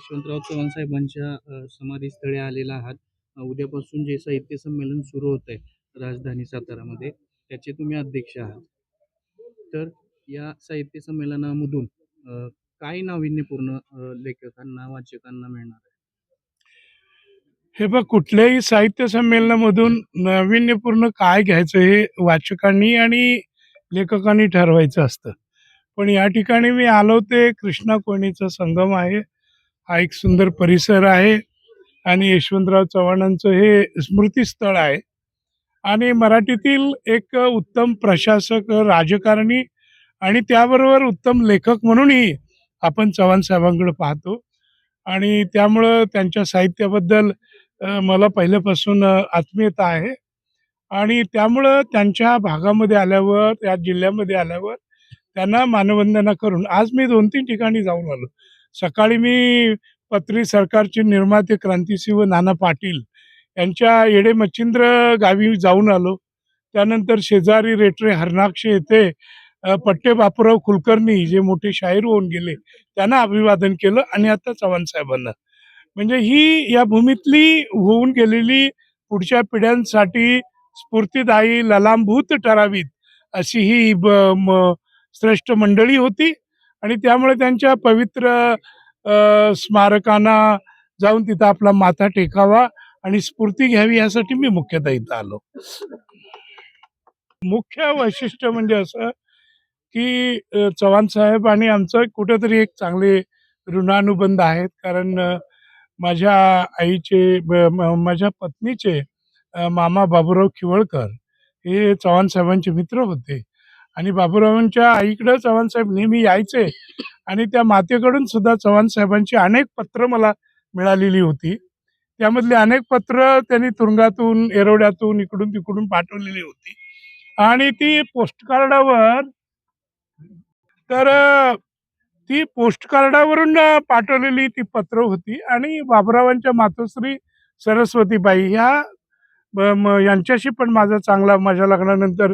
यशवंतराव चव्हाण साहेबांच्या समाधीस्थळी आलेला आहात. उद्यापासून जे साहित्य संमेलन सुरू होत आहे राजधानी सातारामध्ये, त्याचे तुम्ही अध्यक्ष आहात. तर या साहित्य संमेलनामधून काय नाविन्यपूर्ण लेखकांना, वाचकांना मिळणार आहे? हे बघ, कुठल्याही साहित्य संमेलनामधून नाविन्यपूर्ण काय घ्यायचं हे वाचकांनी आणि लेखकांनी ठरवायचं असतं. पण या ठिकाणी मी आलो ते कृष्णा कोयनेचा संगम आहे. हा एक सुंदर परिसर आहे आणि यशवंतराव चव्हाणांचं हे स्मृतीस्थळ आहे आणि मराठीतील एक उत्तम प्रशासक, राजकारणी आणि त्याबरोबर उत्तम लेखक म्हणूनही आपण चव्हाण साहेबांकडे पाहतो आणि त्यामुळं त्यांच्या साहित्याबद्दल मला पहिल्यापासून आत्मीयता आहे आणि त्यामुळं त्यांच्या भागामध्ये आल्यावर, त्या जिल्ह्यामध्ये आल्यावर त्यांना मानवंदना करून आज मी 2-3 ठिकाणी जाऊन आलो. सकाळी मी पत्री सरकारचे निर्माते क्रांतिसिंह नाना पाटील यांच्या येडे मच्छिंद्र गावी जाऊन आलो. त्यानंतर शेजारी रेटरे हरणाक्ष येथे पट्टे बापूराव कुलकर्णी जे मोठे शाहीर होऊन गेले त्यांना अभिवादन केलं आणि आता चव्हाण साहेबांना. म्हणजे ही या भूमीतली होऊन गेलेली पुढच्या पिढ्यांसाठी स्फूर्तिदायी ललांभूत ठरावीत अशी ही श्रेष्ठ मंडळी होती आणि त्यामुळे त्यांच्या पवित्र स्मारकांना जाऊन तिथं आपला माथा टेकावा आणि स्फूर्ती घ्यावी यासाठी मी मुख्यतः इथं आलो. मुख्य वैशिष्ट्य म्हणजे असं की चव्हाण साहेब आणि आमचं कुठेतरी एक चांगले ऋणानुबंध आहेत. कारण माझ्या आईचे माझ्या पत्नीचे मामा बाबूराव खिवळकर हे चव्हाण साहेबांचे मित्र होते आणि बाबूरावांच्या आईकडं चव्हाण साहेब नेहमी यायचे आणि त्या मातेकडून सुद्धा चव्हाण साहेबांची अनेक पत्र मला मिळालेली होती. त्यामधली अनेक पत्र त्यांनी तुरुंगातून, एरोड्यातून, इकडून तिकडून पाठवलेली होती आणि ती पोस्टकार्डावर तर ती पोस्टकार्डावरून पाठवलेली ती पत्र होती आणि बाबुरावांच्या मातोश्री सरस्वतीबाई ह्या यांच्याशी पण माझा चांगला माझ्या लग्नानंतर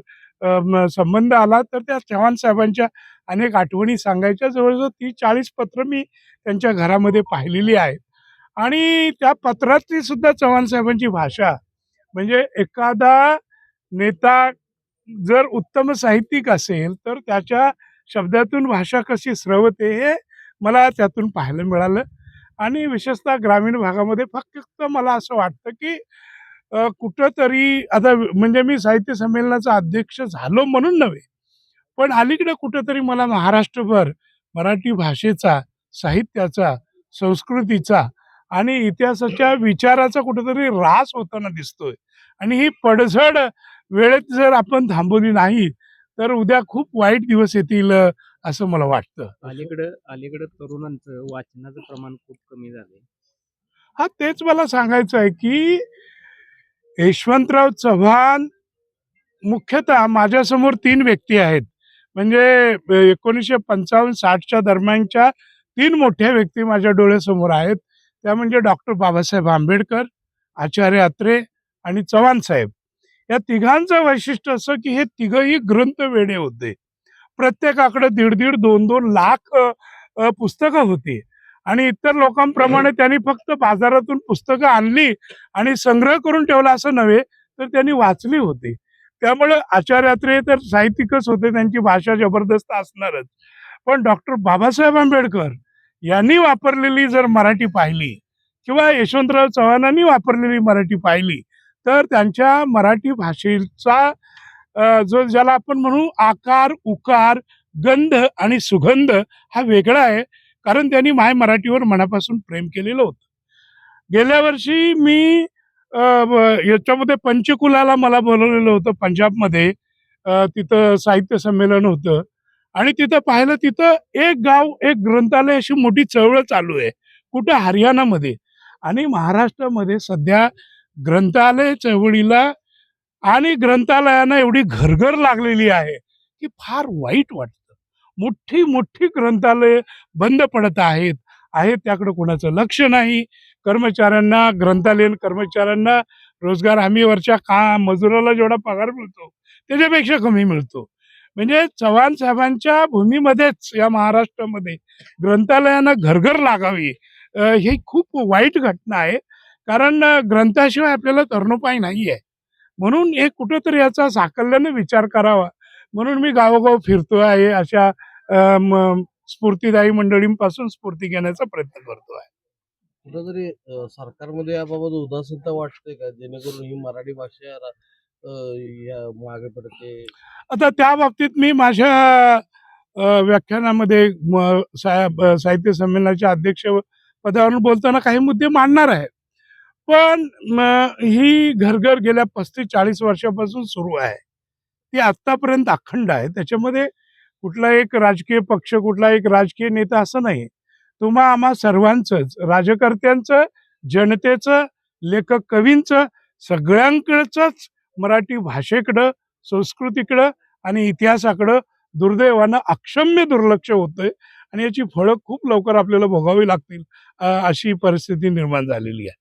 संबंध आला. तर त्या चव्हाण साहेबांच्या अनेक आठवणी सांगायच्या. जवळजवळ 30-40 पत्र मी त्यांच्या घरामध्ये पाहिलेली आहेत आणि त्या पत्रातली सुद्धा चव्हाण साहेबांची भाषा म्हणजे एखादा नेता जर उत्तम साहित्यिक असेल तर त्याच्या शब्दातून भाषा कशी स्रवते हे मला त्यातून पाहायला मिळालं. आणि विशेषतः ग्रामीण भागामध्ये फक्त मला असं वाटतं की कुठंतरी आता म्हणजे मी साहित्य संमेलनाचा अध्यक्ष झालो म्हणून नव्हे, पण अलीकडे कुठंतरी मला महाराष्ट्रभर मराठी भाषेचा, साहित्याचा, संस्कृतीचा आणि इतिहासाच्या विचाराचा कुठेतरी ऱ्हास होताना दिसतोय आणि ही पडझड वेळेत जर आपण थांबवली नाही तर उद्या खूप वाईट दिवस येतील असं मला वाटतं. अलीकडे तरुणांचं वाचनाचं प्रमाण खूप कमी झालंय. हा, तेच मला सांगायचं आहे की यशवंतराव चव्हाण मुख्यतः माझ्यासमोर 3 व्यक्ती आहेत. म्हणजे 1955-60च्या दरम्यानच्या 3 मोठ्या व्यक्ती माझ्या डोळ्यासमोर आहेत. त्या म्हणजे डॉक्टर बाबासाहेब आंबेडकर, आचार्य अत्रे आणि चव्हाण साहेब. या तिघांचं वैशिष्ट्य असं की हे तिघही ग्रंथ वेडे होते. प्रत्येकाकडे 1.5-1.5, 2-2 लाख पुस्तकं होती आणि इतर लोकांप्रमाणे त्यांनी फक्त बाजारातून पुस्तकं आणली आणि संग्रह करून ठेवला असं नव्हे, तर त्यांनी वाचली होती. त्यामुळे आचार्य अत्रे तर साहित्यिकच होते, त्यांची भाषा जबरदस्त असणारच. पण डॉक्टर बाबासाहेब आंबेडकर यांनी वापरलेली जर मराठी पाहिली किंवा यशवंतराव चव्हाणांनी वापरलेली मराठी पाहिली तर त्यांच्या मराठी भाषेचा जो ज्याला आपण म्हणू आकार, उकार, गंध आणि सुगंध हा वेगळा आहे. कारण त्यांनी माय मराठीवर मनापासून प्रेम केलेलं होतं. गेल्या वर्षी मी याच्यामध्ये पंचकुलाला मला बोलवलेलं होतं पंजाबमध्ये. तिथं साहित्य संमेलन होतं आणि तिथं पाहिलं, तिथं एक गाव एक ग्रंथालय अशी मोठी चळवळ चालू आहे. कुठं हरियाणामध्ये. आणि महाराष्ट्रामध्ये सध्या ग्रंथालय चळवळीला आणि ग्रंथालयांना एवढी घरघर लागलेली आहे की फार वाईट वाटतं. मोठी मोठी ग्रंथालय बंद पडत आहेत त्याकडे कोणाचं लक्ष नाही. कर्मचाऱ्यांना, ग्रंथालयीन कर्मचाऱ्यांना रोजगार हमीवरच्या मजुराला जेवढा पगार मिळतो त्याच्यापेक्षा कमी मिळतो. म्हणजे चव्हाण साहेबांच्या भूमीमध्येच या महाराष्ट्रामध्ये ग्रंथालयांना घरघर लागावी ही खूप वाईट घटना आहे. कारण ग्रंथाशिवाय आपल्याला तरणोपाय नाही आहे. म्हणून हे कुठेतरी याचा साकल्याने विचार करावा. म्हणून मी गावोगाव फिरतो आहे. अशा स्फूर्तिदायी मंडळींपासून स्फूर्ती घेण्याचा प्रयत्न करतो आहे. कुठेतरी सरकारमध्ये याबाबत उदासीनता वाटते का? जेणेकरून ही मराठी भाषा अ, या मागे पडते. आता त्या बाबतीत मी माझ्या व्याख्यानामध्ये साहित्य संमेलनाच्या अध्यक्ष पदावरून बोलताना काही मुद्दे मांडणार आहे. पण ही घरघर गेल्या 35-40 वर्षापासून सुरू आहे. ती आत्तापर्यंत अखंड आहे. त्याच्यामध्ये कुठला एक राजकीय पक्ष, कुठला एक राजकीय नेता असं नाही. तुम्हा आम्हा सर्वांचंच, राजकर्त्यांचं, जनतेचं, लेखक कवींचं, सगळ्यांकडचंच मराठी भाषेकडं, संस्कृतीकडं आणि इतिहासाकडं दुर्दैवानं अक्षम्य दुर्लक्ष होतंय आणि याची फळं खूप लवकर आपल्याला भोगावी लागतील, अशी परिस्थिती निर्माण झालेली आहे.